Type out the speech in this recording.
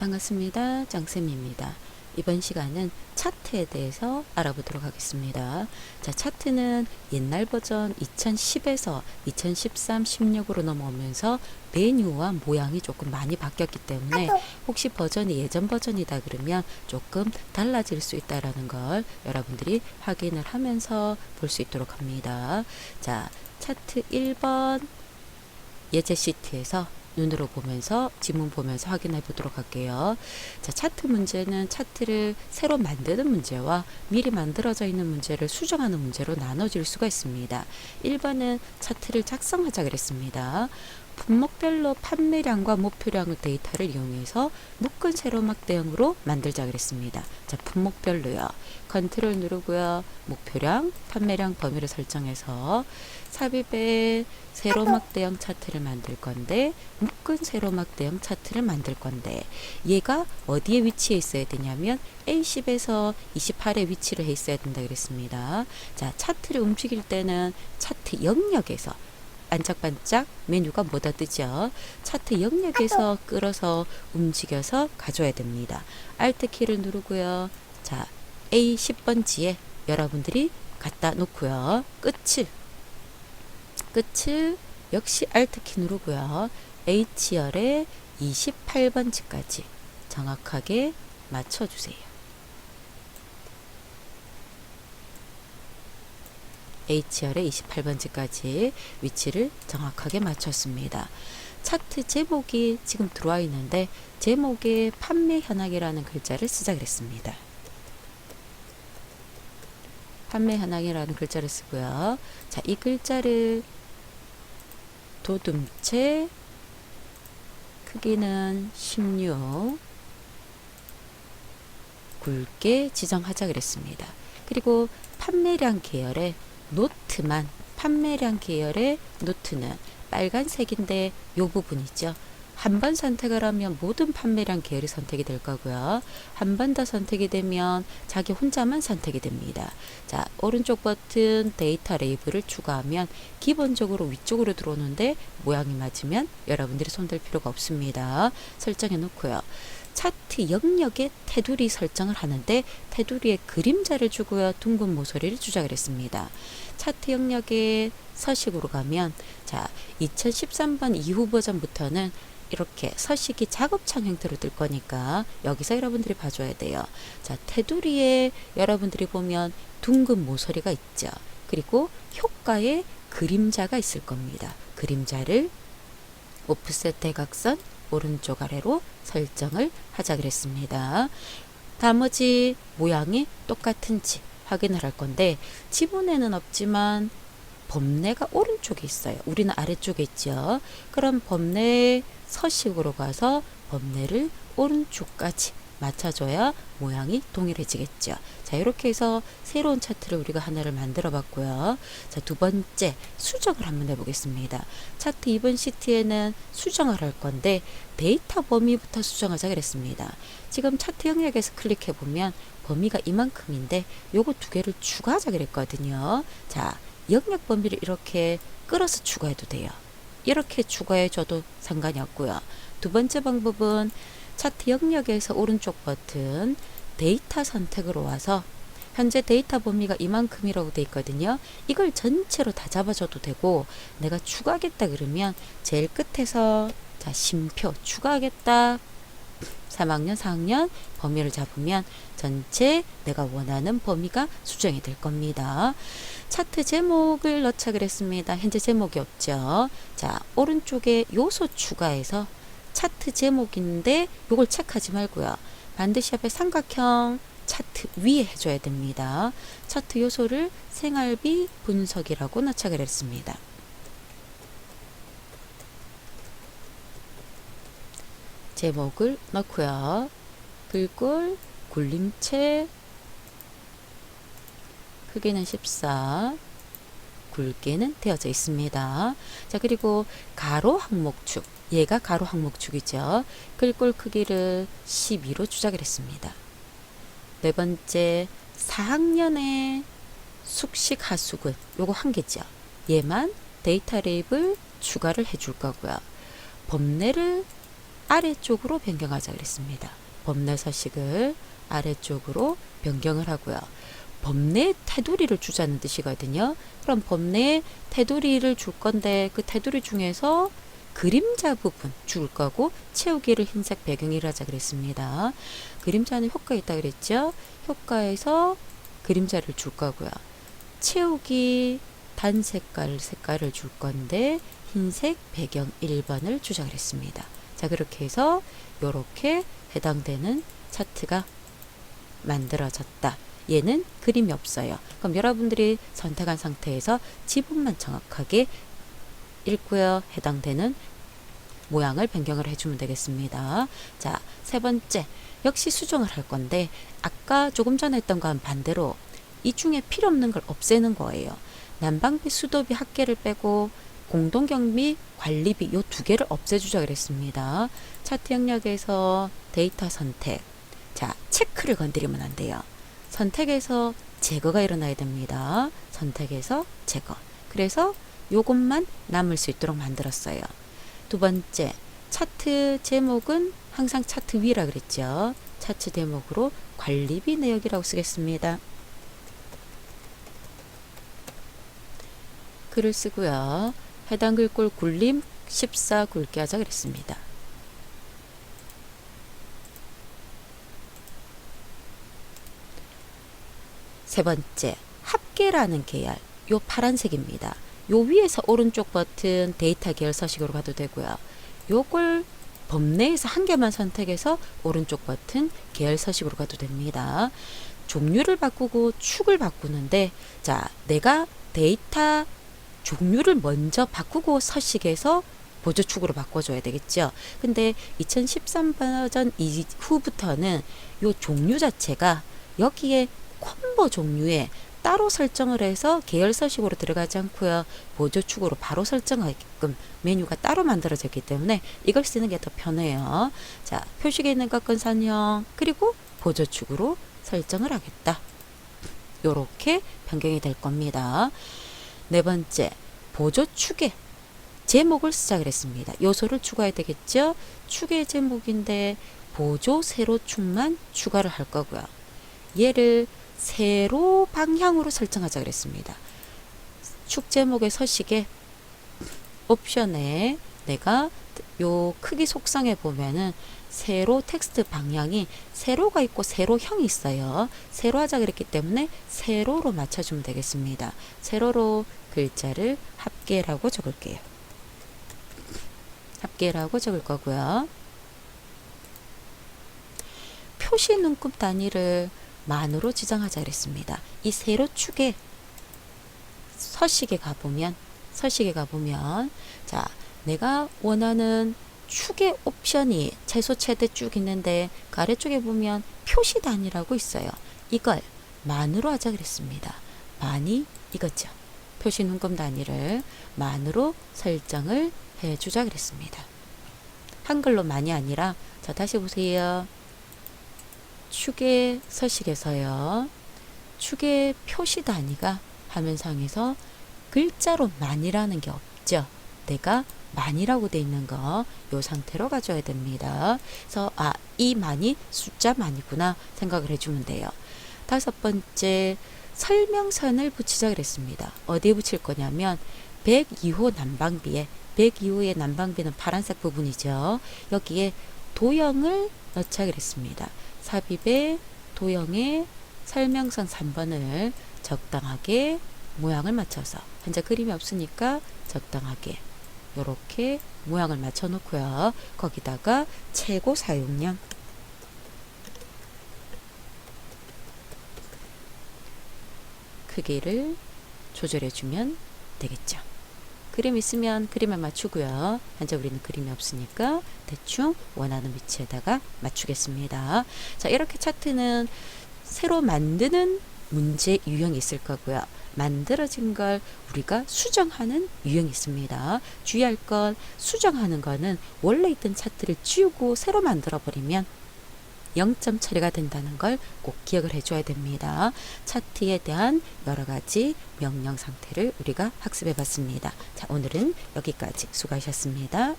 반갑습니다. 짱쌤입니다. 이번 시간은 차트에 대해서 알아보도록 하겠습니다. 자, 차트는 옛날 버전 2010에서 2013, 16으로 넘어오면서 메뉴와 모양이 조금 많이 바뀌었기 때문에 혹시 버전이 예전 버전이다 그러면 조금 달라질 수 있다라는 걸 여러분들이 확인을 하면서 볼 수 있도록 합니다. 자, 차트 1번 예제 시트에서 눈으로 보면서 지문 보면서 확인해 보도록 할게요. 자, 차트 문제는 차트를 새로 만드는 문제와 미리 만들어져 있는 문제를 수정하는 문제로 나눠질 수가 있습니다. 1번은 차트를 작성하자 그랬습니다. 품목별로 판매량과 목표량의 데이터를 이용해서 묶은 세로막 대형으로 만들자 그랬습니다. 자, 품목별로요. 컨트롤 누르고요. 목표량, 판매량 범위를 설정해서 삽입에 세로막 대형 차트를 만들 건데 묶은 세로막 대형 차트를 만들 건데 얘가 어디에 위치해 있어야 되냐면 A10에서 28에 위치를 해 있어야 된다 그랬습니다. 자, 차트를 움직일 때는 차트 영역에서 반짝반짝 메뉴가 뭐다 뜨죠. 차트 영역에서 끌어서 움직여서 가져야 됩니다. Alt 키를 누르고요. 자, A10번지에 여러분들이 갖다 놓고요. 끝을 역시 Alt 키 누르고요. H열에 28번지까지 정확하게 맞춰주세요. H열에 28번지까지 위치를 정확하게 맞췄습니다. 차트 제목이 지금 들어와 있는데 제목에 판매 현황이라는 글자를 쓰자 그랬습니다. 판매 현황이라는 글자를 쓰고요. 자, 이 글자를 도둠체 크기는 16 굵게 지정하자 그랬습니다. 그리고 판매량 계열의 노트만 판매량 계열의 노트는 빨간색인데 요 부분이죠. 한 번 선택을 하면 모든 판매량 계열이 선택이 될 거고요. 한 번 더 선택이 되면 자기 혼자만 선택이 됩니다. 자, 오른쪽 버튼 데이터 레이블을 추가하면 기본적으로 위쪽으로 들어오는데 모양이 맞으면 여러분들이 손댈 필요가 없습니다. 설정해 놓고요. 차트 영역에 테두리 설정을 하는데 테두리에 그림자를 주고요. 둥근 모서리를 주자 그랬습니다. 차트 영역에 서식으로 가면 자, 2013번 이후 버전부터는 이렇게 서식이 작업창 형태로 뜰 거니까 여기서 여러분들이 봐줘야 돼요. 자, 테두리에 여러분들이 보면 둥근 모서리가 있죠. 그리고 효과에 그림자가 있을 겁니다. 그림자를 오프셋 대각선 오른쪽 아래로 설정을 하자 그랬습니다. 나머지 모양이 똑같은지 확인을 할 건데 지문에는 없지만 범례가 오른쪽에 있어요. 우리는 아래쪽에 있죠. 그럼 범례 서식으로 가서 범례를 오른쪽까지 맞춰줘야 모양이 동일해지겠죠. 자, 이렇게 해서 새로운 차트를 우리가 하나를 만들어 봤고요. 자, 두 번째 수정을 한번 해보겠습니다. 차트 2번 시트에는 수정을 할 건데 데이터 범위부터 수정하자 그랬습니다. 지금 차트 영역에서 클릭해 보면 범위가 이만큼인데 요거 두 개를 추가하자 그랬거든요. 자, 영역 범위를 이렇게 끌어서 추가해도 돼요. 이렇게 추가해 줘도 상관이 없고요. 두 번째 방법은 차트 영역에서 오른쪽 버튼 데이터 선택으로 와서 현재 데이터 범위가 이만큼이라고 되어 있거든요. 이걸 전체로 다 잡아줘도 되고 내가 추가하겠다 그러면 제일 끝에서 자, 심표 추가하겠다 3학년 4학년 범위를 잡으면 전체 내가 원하는 범위가 수정이 될 겁니다. 차트 제목을 넣자 그랬습니다. 현재 제목이 없죠. 자, 오른쪽에 요소 추가해서 차트 제목인데 요걸 체크하지 말고요. 반드시 앞에 삼각형 차트 위에 해줘야 됩니다. 차트 요소를 생활비 분석이라고 넣자 그랬습니다. 제목을 넣고요. 글꼴 굴림체 크기는 14 굵게는 되어져 있습니다. 자, 그리고 가로 항목축 얘가 가로 항목축이죠. 글꼴 크기를 12로 주자 그랬습니다. 네 번째 4학년의 숙식 하수근 요거 한 개죠. 얘만 데이터 레이블 추가를 해줄 거고요. 범례를 아래쪽으로 변경하자 그랬습니다. 범내 서식을 아래쪽으로 변경을 하고요. 범내에 테두리를 주자는 뜻이거든요. 그럼 범내에 테두리를 줄 건데 그 테두리 중에서 그림자 부분 줄 거고 채우기를 흰색 배경이라 하자 그랬습니다. 그림자는 효과 있다 그랬죠. 효과에서 그림자를 줄 거고요. 채우기 단 색깔을 줄 건데 흰색 배경 1번을 주자 그랬습니다. 자, 그렇게 해서 이렇게 해당되는 차트가 만들어졌다. 얘는 그림이 없어요. 그럼 여러분들이 선택한 상태에서 지분만 정확하게 읽고요. 해당되는 모양을 변경을 해주면 되겠습니다. 자, 세 번째. 역시 수정을 할 건데 아까 조금 전에 했던 거와는 반대로 이 중에 필요 없는 걸 없애는 거예요. 난방비, 수도비, 학계를 빼고 공동경비, 관리비 요 두 개를 없애주자 그랬습니다. 차트 영역에서 데이터 선택. 자, 체크를 건드리면 안 돼요. 선택에서 제거가 일어나야 됩니다. 선택에서 제거. 그래서 요것만 남을 수 있도록 만들었어요. 두 번째, 차트 제목은 항상 차트 위라 그랬죠. 차트 제목으로 관리비 내역이라고 쓰겠습니다. 글을 쓰고요. 해당 글꼴 굴림 14 굵게 하자 그랬습니다. 세 번째, 합계라는 계열. 요 파란색입니다. 요 위에서 오른쪽 버튼 데이터 계열 서식으로 가도 되고요. 요걸 범내에서 한 개만 선택해서 오른쪽 버튼 계열 서식으로 가도 됩니다. 종류를 바꾸고 축을 바꾸는데 자, 내가 데이터 종류를 먼저 바꾸고 서식에서 보조축으로 바꿔줘야 되겠죠. 근데 2013 버전 이후부터는 요 종류 자체가 여기에 콤보 종류에 따로 설정을 해서 계열 서식으로 들어가지 않고요. 보조축으로 바로 설정하게끔 메뉴가 따로 만들어졌기 때문에 이걸 쓰는 게 더 편해요. 자, 표식에 있는 것 건산형 그리고 보조축으로 설정을 하겠다. 요렇게 변경이 될 겁니다. 네 번째, 보조축에 제목을 쓰자 그랬습니다. 요소를 추가해야 되겠죠. 축의 제목인데 보조 세로축만 추가를 할 거고요. 얘를 세로 방향으로 설정하자 그랬습니다. 축 제목의 서식에 옵션에 내가 요 크기 속성에 보면은 세로 텍스트 방향이 세로가 있고 세로형이 있어요. 세로 하자 그랬기 때문에 세로로 맞춰주면 되겠습니다. 세로로 글자를 합계라고 적을게요. 합계라고 적을 거고요. 표시 눈금 단위를 만으로 지정하자 그랬습니다. 이 세로축에 서식에 가보면 자, 내가 원하는 축의 옵션이 최소 최대 쭉 있는데 그 아래쪽에 보면 표시 단위라고 있어요. 이걸 만으로 하자 그랬습니다. 만이 이거죠. 표시 눈금 단위를 만으로 설정을 해주자 그랬습니다. 한글로 만이 아니라 자, 다시 보세요. 축의 서식에서요. 축의 표시 단위가 화면상에서 글자로 만이라는 게 없죠. 내가 만이라고 돼 있는 거 요 상태로 가져야 됩니다. 그래서 이 만이 숫자 만이구나 생각을 해주면 돼요. 다섯 번째, 설명선을 붙이자 그랬습니다. 어디에 붙일 거냐면 102호 난방비에 102호의 난방비는 파란색 부분이죠. 여기에 도형을 넣자 그랬습니다. 삽입에 도형에 설명선 3번을 적당하게 모양을 맞춰서 현재 그림이 없으니까 적당하게 이렇게 모양을 맞춰 놓고요. 거기다가 최고 사용량 크기를 조절해 주면 되겠죠. 그림 있으면 그림에 맞추고요. 현재 우리는 그림이 없으니까 대충 원하는 위치에다가 맞추겠습니다. 자, 이렇게 차트는 새로 만드는 문제 유형이 있을 거고요. 만들어진 걸 우리가 수정하는 유형이 있습니다. 주의할 건 수정하는 거는 원래 있던 차트를 지우고 새로 만들어 버리면 0점 처리가 된다는 걸 꼭 기억을 해줘야 됩니다. 차트에 대한 여러 가지 명령 상태를 우리가 학습해 봤습니다. 자, 오늘은 여기까지 수고하셨습니다.